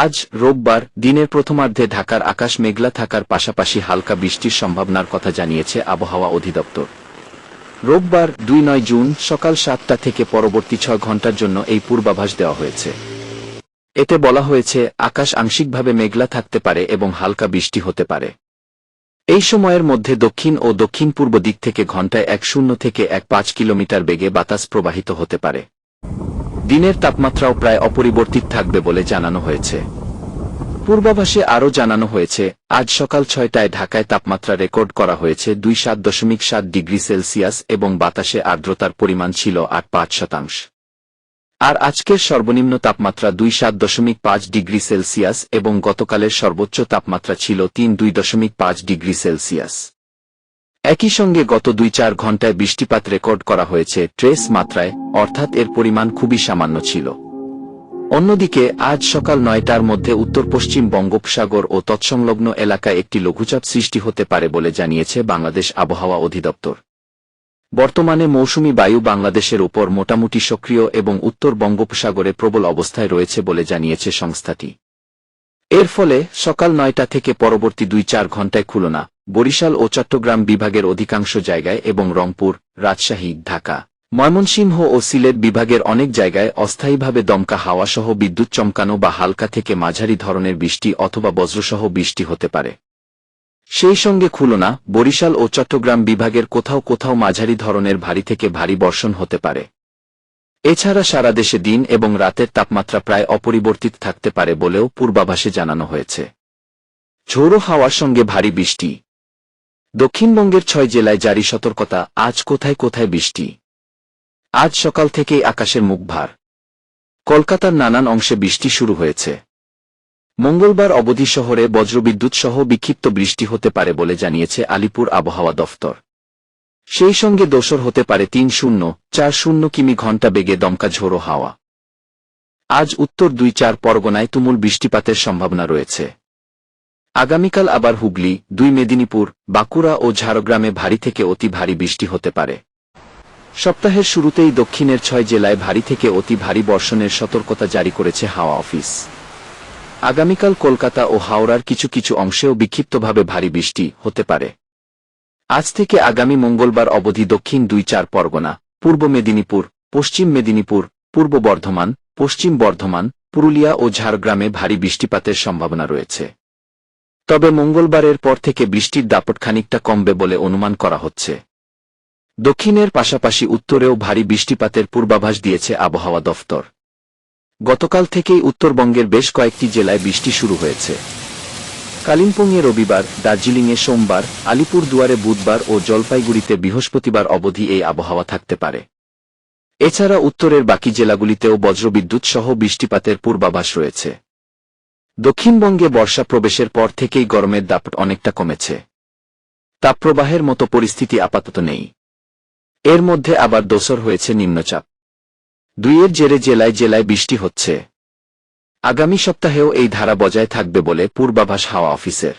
আজ রোববার দিনের প্রথমার্ধে ঢাকার আকাশ মেঘলা থাকার পাশাপাশি হালকা বৃষ্টির সম্ভাবনার কথা জানিয়েছে আবহাওয়া অধিদপ্তর। রোববার ২ জুন সকাল ৭টা থেকে পরবর্তী ৬ ঘণ্টার জন্য এই পূর্বাভাস দেওয়া হয়েছে। এতে বলা হয়েছে আকাশ আংশিকভাবে মেঘলা থাকতে পারে এবং হালকা বৃষ্টি হতে পারে। এই সময়ের মধ্যে দক্ষিণ ও দক্ষিণ পূর্ব দিক থেকে ঘণ্টায় ১০ থেকে ১৫ কিলোমিটার বেগে বাতাস প্রবাহিত হতে পারে। দিনের তাপমাত্রাও প্রায় অপরিবর্তিত থাকবে বলে জানানো হয়েছে। পূর্বাভাসে আরও জানানো হয়েছে, আজ সকাল ৬টায় ঢাকায় তাপমাত্রা রেকর্ড করা হয়েছে ২৭.৭ ডিগ্রি সেলসিয়াস এবং বাতাসে আর্দ্রতার পরিমাণ ছিল ৮.৫%। আর আজকের সর্বনিম্ন তাপমাত্রা ২৭.৫ ডিগ্রি সেলসিয়াস এবং গতকালের সর্বোচ্চ তাপমাত্রা ছিল ৩২.৫ ডিগ্রি সেলসিয়াস। একই সঙ্গে গত ২-৪ ঘণ্টায় বৃষ্টিপাত রেকর্ড করা হয়েছে ট্রেস মাত্রায়, অর্থাৎ এর পরিমাণ খুবই সামান্য ছিল। অন্যদিকে আজ সকাল ৯টার মধ্যে উত্তর পশ্চিম বঙ্গোপসাগর ও তৎসংলগ্ন এলাকায় একটি লঘুচাপ সৃষ্টি হতে পারে বলে জানিয়েছে বাংলাদেশ আবহাওয়া অধিদপ্তর। বর্তমানে মৌসুমি বায়ু বাংলাদেশের উপর মোটামুটি সক্রিয় এবং উত্তর বঙ্গোপসাগরে প্রবল অবস্থায় রয়েছে বলে জানিয়েছে সংস্থাটি। এর ফলে সকাল ৯টা থেকে পরবর্তী ২-৪ ঘণ্টায় খুলনা, বরিশাল ও চট্টগ্রাম বিভাগের অধিকাংশ জায়গায় এবং রংপুর, রাজশাহী, ঢাকা, ময়মনসিংহ ও সিলেট বিভাগের অনেক জায়গায় অস্থায়ীভাবে দমকা হাওয়াসহ বিদ্যুৎ চমকানো বা হালকা থেকে মাঝারি ধরনের বৃষ্টি অথবা বজ্রসহ বৃষ্টি হতে পারে। সেই সঙ্গে খুলনা, বরিশাল ও চট্টগ্রাম বিভাগের কোথাও কোথাও মাঝারি ধরনের ভারী থেকে ভারী বর্ষণ হতে পারে। এছাড়া সারা দেশে দিন এবং রাতের তাপমাত্রা প্রায় অপরিবর্তিত থাকতে পারে বলেও পূর্বাভাসে জানানো হয়েছে। ঝোড়ো হাওয়ার সঙ্গে ভারী বৃষ্টি। দক্ষিণবঙ্গের ৬ জেলায় জারি সতর্কতা, আজ কোথায় কোথায় বৃষ্টি। আজ সকাল থেকেই আকাশের মুখ ভার। কলকাতার নানান অংশে বৃষ্টি শুরু হয়েছে। মঙ্গলবার অবধি শহরে বজ্রবিদ্যুৎ সহ বিক্ষিপ্ত বৃষ্টি হতে পারে বলে জানিয়েছে আলিপুর আবহাওয়া দফতর। সেই সঙ্গে দোসর হতে পারে ৩০-৪০ কিমি ঘণ্টা বেগে দমকা ঝোড়ো হাওয়া। আজ উত্তর ২-৪ পরগনায় তুমুল বৃষ্টিপাতের সম্ভাবনা রয়েছে। আগামীকাল আবার হুগলি, ২ মেদিনীপুর, বাঁকুড়া ও ঝাড়গ্রামে ভারী থেকে অতি ভারী বৃষ্টি হতে পারে। সপ্তাহের শুরুতেই দক্ষিণের ৬ জেলায় ভারী থেকে অতি ভারী বর্ষণের সতর্কতা জারি করেছে হাওয়া অফিস। আগামীকাল কলকাতা ও হাওড়ার কিছু কিছু অংশেও বিক্ষিপ্তভাবে ভারী বৃষ্টি হতে পারে। আজ থেকে আগামী মঙ্গলবার অবধি দক্ষিণ ২-৪ পরগনা, পূর্ব মেদিনীপুর, পশ্চিম মেদিনীপুর, পূর্ব বর্ধমান, পশ্চিম বর্ধমান, পুরুলিয়া ও ঝাড়গ্রামে ভারী বৃষ্টিপাতের সম্ভাবনা রয়েছে। তবে মঙ্গলবারের পর থেকে বৃষ্টির দাপট খানিকটা কমবে বলে অনুমান করা হচ্ছে। দক্ষিণের পাশাপাশি উত্তরেও ভারী বৃষ্টিপাতের পূর্বাভাস দিয়েছে আবহাওয়া দফতর। গতকাল থেকেই উত্তরবঙ্গের বেশ কয়েকটি জেলায় বৃষ্টি শুরু হয়েছে। কালিম্পংয়ে রবিবার, দার্জিলিংয়ে সোমবার, আলিপুরদুয়ারে বুধবার ও জলপাইগুড়িতে বৃহস্পতিবার অবধি এই আবহাওয়া থাকতে পারে। এছাড়া উত্তরের বাকি জেলাগুলিতেও বজ্রবিদ্যুৎ সহ বৃষ্টিপাতের পূর্বাভাস রয়েছে। দক্ষিণবঙ্গে বর্ষা প্রবেশের পর থেকেই গরমের দাপট অনেকটা কমেছে। তাপপ্রবাহের মতো পরিস্থিতি আপাতত নেই। এর মধ্যে আবার দোসর হয়েছে নিম্নচাপ। ২-এর জেরে জেলায় জেলায় বৃষ্টি হচ্ছে। আগামী সপ্তাহেও এই ধারা বজায় থাকবে বলে পূর্বাভাস হাওয়া অফিসের।